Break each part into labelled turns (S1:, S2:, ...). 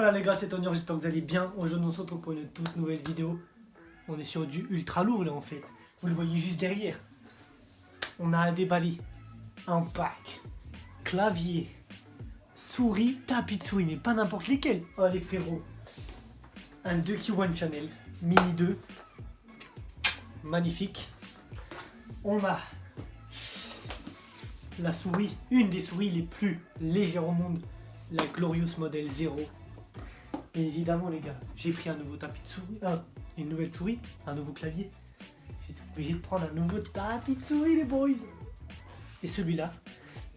S1: Voilà les gars, c'est Tony, j'espère que vous allez bien. Aujourd'hui on se retrouve pour une toute nouvelle vidéo. On est sur du ultra lourd là en fait. Vous le voyez juste derrière. On a à déballer un pack, clavier, souris, tapis de souris, mais pas n'importe lesquels. Oh les frérots. Un 2 One Channel, Mini 2. Magnifique. On a la souris, une des souris les plus légères au monde, la Glorious Model 0. Et évidemment les gars, j'ai pris un nouveau tapis de souris, une nouvelle souris, un nouveau clavier. J'étais obligé de prendre un nouveau tapis de souris les boys. Et celui-là,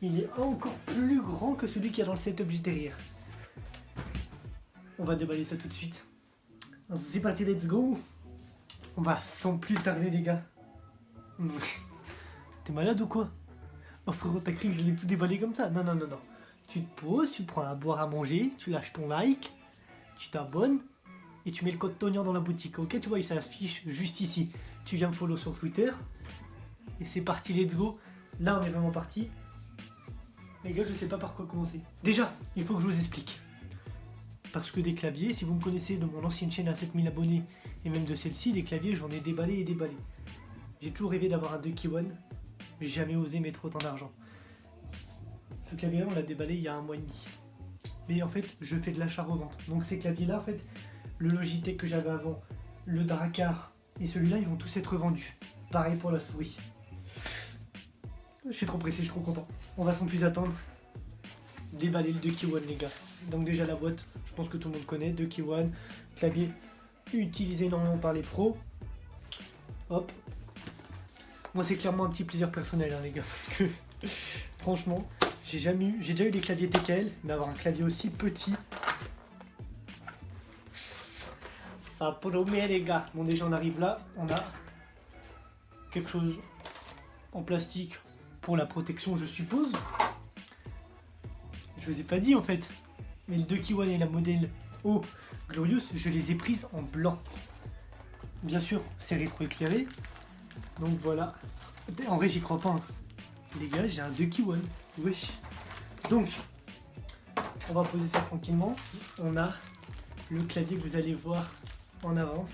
S1: il est encore plus grand que celui qu'il y a dans le setup juste derrière. On va déballer ça tout de suite. C'est parti, let's go. On va sans plus tarder les gars. T'es malade ou quoi? Oh frérot, t'as cru que je l'ai tout déballé comme ça? Non, non, non, non. Tu te poses, tu prends à boire à manger, tu lâches ton like, tu t'abonnes et tu mets le code Tony dans la boutique. Ok, tu vois, il s'affiche juste ici. Tu viens me follow sur Twitter et c'est parti, let's go. Là, on est vraiment parti. Les gars, je sais pas par quoi commencer. Déjà, il faut que je vous explique. Parce que des claviers, si vous me connaissez de mon ancienne chaîne à 7000 abonnés et même de celle-ci, des claviers, j'en ai déballé et déballé. J'ai toujours rêvé d'avoir un 2 One, mais j'ai jamais osé mettre autant d'argent. Ce clavier-là, on l'a déballé il y a 1 mois et demi. Mais en fait, je fais de l'achat-revente. Donc ces claviers-là, en fait, le Logitech que j'avais avant, le Drakkar et celui-là, ils vont tous être revendus. Pareil pour la souris. Je suis trop pressé, je suis trop content. On va sans plus attendre déballer le 2 One les gars. Donc déjà la boîte, je pense que tout le monde connaît, 2 One, clavier utilisé énormément par les pros. Hop. Moi c'est clairement un petit plaisir personnel hein, les gars, parce que franchement, j'ai déjà eu des claviers TKL, mais avoir un clavier aussi petit, ça promet les gars. Bon déjà on arrive là, on a quelque chose en plastique pour la protection je suppose. Je vous ai pas dit en fait, mais le 2 One et la modèle O Glorious, je les ai prises en blanc. Bien sûr, c'est rétroéclairé. Donc voilà. En vrai, j'y crois pas. Hein. Les gars, j'ai un 2 One. Wesh. Donc, on va poser ça tranquillement. On a le clavier que vous allez voir en avance.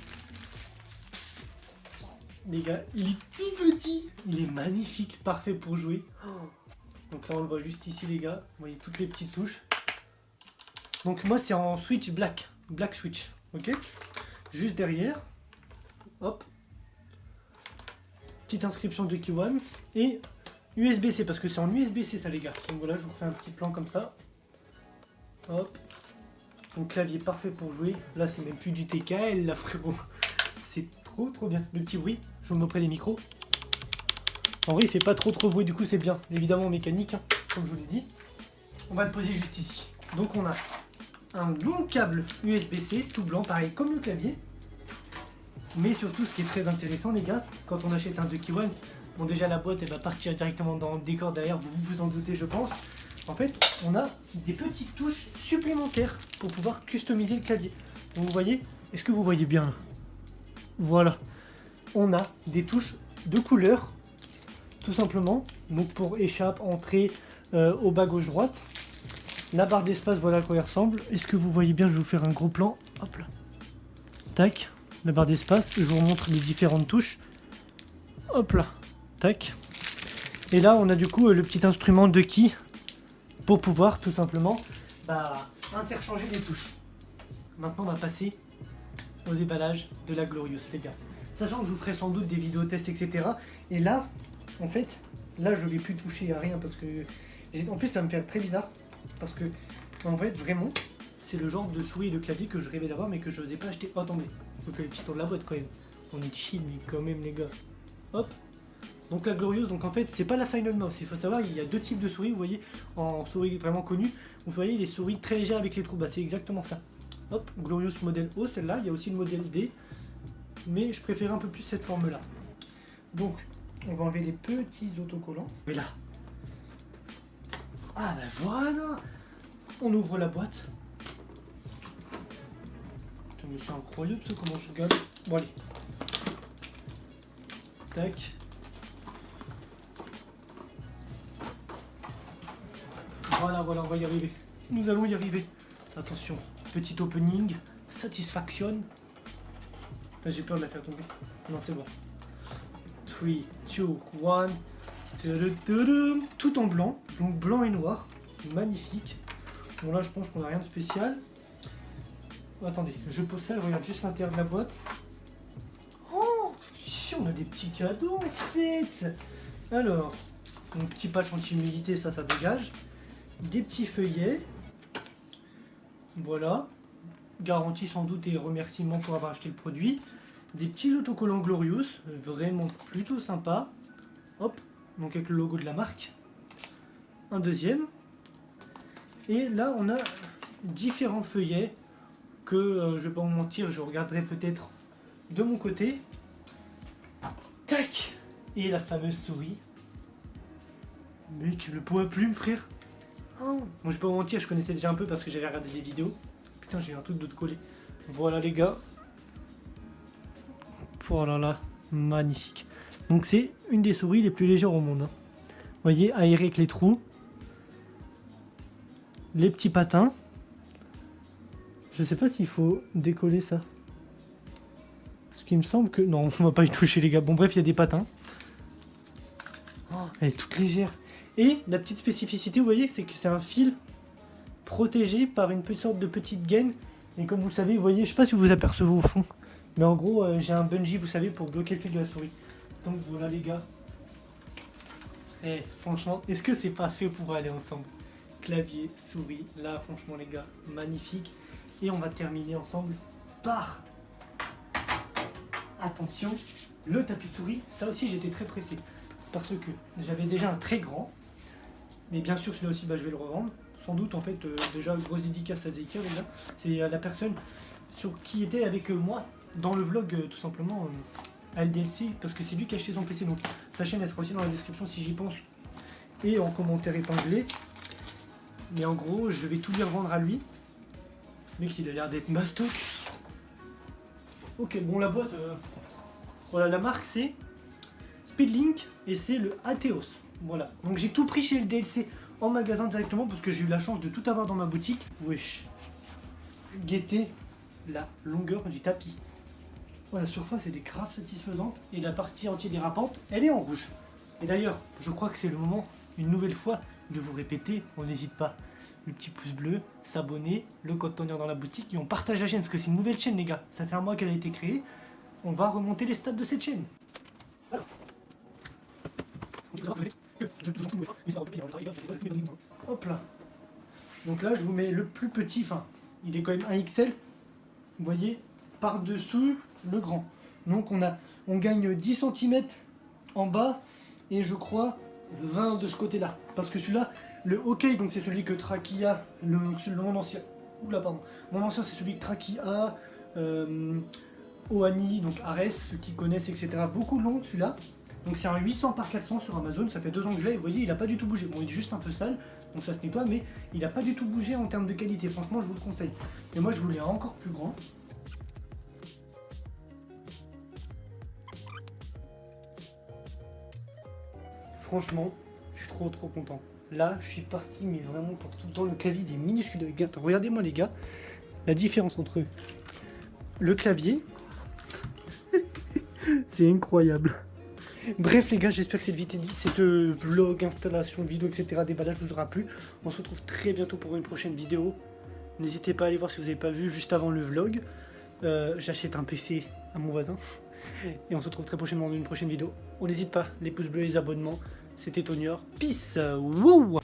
S1: Les gars, il est tout petit. Il est magnifique, parfait pour jouer. Donc là on le voit juste ici les gars, vous voyez toutes les petites touches. Donc moi c'est en switch black switch, ok. Juste derrière, hop, petite inscription de 2 One et USB-C parce que c'est en USB-C ça les gars. Donc voilà, je vous refais un petit plan comme ça. Hop, donc clavier parfait pour jouer. Là c'est même plus du TKL là frérot, c'est trop bien. Le petit bruit, je vous montrerai les micros. En vrai, il fait pas trop bruit, du coup c'est bien. Évidemment mécanique, hein, comme je vous l'ai dit. On va le poser juste ici. Donc on a un long câble USB-C, tout blanc, pareil comme le clavier. Mais surtout, ce qui est très intéressant, les gars, quand on achète un 2 One, bon déjà la boîte, elle va partir directement dans le décor derrière, vous vous en doutez, je pense. En fait, on a des petites touches supplémentaires pour pouvoir customiser le clavier. Donc vous voyez, est-ce que vous voyez bien là? Voilà. On a des touches de couleur. Tout simplement, donc pour échappe, entrée au bas gauche-droite. La barre d'espace, voilà à quoi elle ressemble. Est-ce que vous voyez bien? Je vais vous faire un gros plan. Hop là. Tac. La barre d'espace. Je vous remontre les différentes touches. Hop là. Tac. Et là, on a du coup le petit instrument de key pour pouvoir tout simplement interchanger les touches. Maintenant, on va passer au déballage de la Glorious, les gars. Sachant que je vous ferai sans doute des vidéos tests, etc. Et là, en fait, là je vais plus toucher à rien parce que en plus ça me fait très bizarre parce que en fait vraiment c'est le genre de souris et de clavier que je rêvais d'avoir mais que je n'osais pas acheter. Oh, attendez, je vous fais le petit tour de la boîte quand même. On est chill mais quand même les gars. Hop. Donc la Glorious, donc en fait c'est pas la Final Mouse. Il faut savoir il y a deux types de souris, vous voyez, en souris vraiment connues. Vous voyez les souris très légères avec les trous, bah c'est exactement ça. Hop, Glorious modèle O, celle-là, il y a aussi le modèle D. Mais je préfère un peu plus cette forme là. Donc on va enlever les petits autocollants. Et là. Ah ben voilà. On ouvre la boîte. Putain mais c'est incroyable ça, comment je gale. Bon allez. Tac. Voilà, on va y arriver. Nous allons y arriver. Attention, petit opening, satisfaction. J'ai peur de la faire tomber. Non, c'est bon. 3, 2, 1. Tout en blanc, donc blanc et noir. Magnifique. Bon, là, je pense qu'on n'a rien de spécial. Attendez, je pose ça, je regarde juste l'intérieur de la boîte. Oh, si, on a des petits cadeaux en fait. Alors, mon petit patch anti-humidité, ça dégage. Des petits feuillets. Voilà. Garantie sans doute et remerciements pour avoir acheté le produit. Des petits autocollants Glorious, vraiment plutôt sympa. Hop, donc avec le logo de la marque. Un deuxième. Et là, on a différents feuillets que, je vais pas vous mentir, je regarderai peut-être de mon côté. Tac! Et la fameuse souris. Mec, le pot à plume, frère. Oh. Bon, je vais pas vous mentir, je connaissais déjà un peu parce que j'avais regardé des vidéos. Putain, j'ai un truc d'autre collé. Voilà les gars. Oh là là, magnifique. Donc c'est une des souris les plus légères au monde. Hein. Vous voyez, aéré avec les trous. Les petits patins. Je sais pas s'il faut décoller ça. Parce qu'il me semble que... Non, on va pas y toucher les gars. Bon bref, il y a des patins. Oh, elle est toute légère. Et la petite spécificité, vous voyez, c'est que c'est un fil protégé par une sorte de petite gaine. Et comme vous le savez, vous voyez, je sais pas si vous vous apercevez au fond. Mais en gros, j'ai un bungee, vous savez, pour bloquer le fil de la souris. Donc voilà les gars. Et franchement, est-ce que c'est pas fait pour aller ensemble? Clavier, souris, là franchement les gars, magnifique. Et on va terminer ensemble par... Attention, le tapis de souris. Ça aussi j'étais très pressé. Parce que j'avais déjà un très grand. Mais bien sûr celui-là aussi, je vais le revendre. Sans doute en fait, déjà grosse dédicace à Zekir déjà. C'est la personne qui était avec moi dans le vlog tout simplement à LDLC. Parce que c'est lui qui a acheté son PC. Donc sa chaîne elle sera aussi dans la description si j'y pense. Et en commentaire épinglé. Mais en gros je vais tout lui revendre à lui. Mec il a l'air d'être mastoc. Ok bon la boîte, voilà la marque c'est Speedlink et c'est le Atheos. Voilà, donc j'ai tout pris chez LDLC en magasin directement parce que j'ai eu la chance de tout avoir dans ma boutique. Wesh. Guettez la longueur du tapis. Voilà, la surface est grave satisfaisante et la partie antidérapante, elle est en rouge. Et d'ailleurs, je crois que c'est le moment, une nouvelle fois, de vous répéter, on n'hésite pas, le petit pouce bleu, s'abonner, le code Tonier dans la boutique et on partage la chaîne parce que c'est une nouvelle chaîne les gars. Ça fait un mois qu'elle a été créée, on va remonter les stats de cette chaîne. Voilà. Hop là. Donc là je vous mets le plus petit, enfin il est quand même 1 XL. Vous voyez, par-dessous le grand. Donc on gagne 10 cm en bas et je crois 20 de ce côté-là. Parce que celui-là, le OK, donc c'est celui que Traki a, mon ancien. Oula pardon. Mon ancien c'est celui que Traki a, Ohani, donc Ares, ceux qui connaissent, etc. Beaucoup long celui-là. Donc c'est un 800 par 400 sur Amazon, ça fait 2 ans que je l'ai et vous voyez il n'a pas du tout bougé. Bon il est juste un peu sale, donc ça se nettoie, mais il n'a pas du tout bougé en termes de qualité, franchement je vous le conseille. Et moi je voulais un encore plus grand. Franchement, je suis trop content. Là je suis parti mais vraiment pour tout le temps, le clavier il est minuscule. Regardez-moi les gars, la différence entre le clavier, c'est incroyable. Bref les gars, j'espère que cette vlog, installation, vidéo, etc. déballage vous aura plu. On se retrouve très bientôt pour une prochaine vidéo. N'hésitez pas à aller voir si vous n'avez pas vu juste avant le vlog. J'achète un PC à mon voisin. Et on se retrouve très prochainement dans une prochaine vidéo. On n'hésite pas, les pouces bleus, les abonnements. C'était Tonier. Peace. Wow.